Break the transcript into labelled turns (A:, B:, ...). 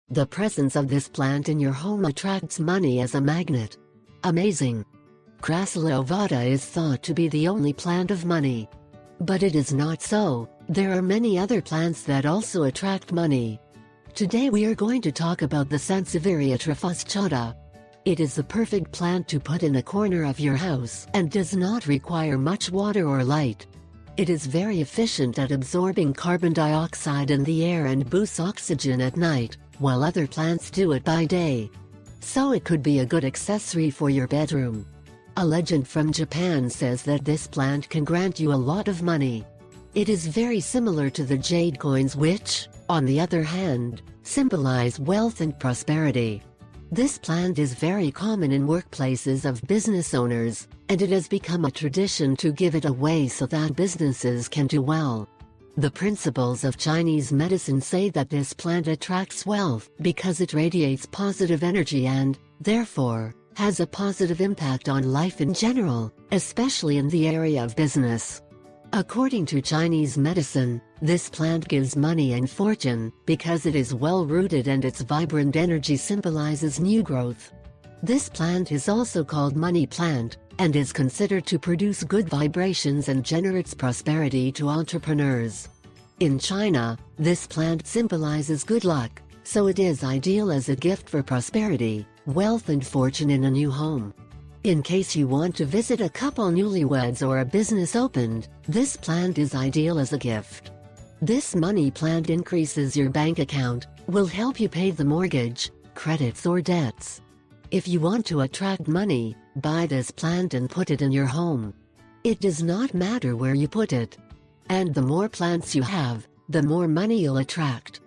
A: The presence of this plant in your home attracts money as a magnet. Amazing! Crassula ovata is thought to be the only plant of money. But it is not so. There are many other plants that also attract money. Today we are going to talk about the Sansevieria trifasciata. It is the perfect plant to put in a corner of your house and does not require much water or light. It is very efficient at absorbing carbon dioxide in the air and boosts oxygen at night, while other plants do it by day. So it could be a good accessory for your bedroom. A legend from Japan says that this plant can grant you a lot of money. It is very similar to the jade coins which, on the other hand, symbolize wealth and prosperity. This plant is very common in workplaces of business owners, and it has become a tradition to give it away so that businesses can do well. The principles of Chinese medicine say that this plant attracts wealth because it radiates positive energy and, therefore, has a positive impact on life in general, especially in the area of business. According to Chinese medicine, this plant gives money and fortune because it is well-rooted and its vibrant energy symbolizes new growth. This plant is also called money plant, and is considered to produce good vibrations and generates prosperity to entrepreneurs. In China, this plant symbolizes good luck, so it is ideal as a gift for prosperity, wealth and fortune in a new home. In case you want to visit a couple newlyweds or a business opened, this plant is ideal as a gift. This money plant increases your bank account, will help you pay the mortgage, credits or debts. If you want to attract money, buy this plant and put it in your home. It does not matter where you put it. And the more plants you have, the more money you'll attract.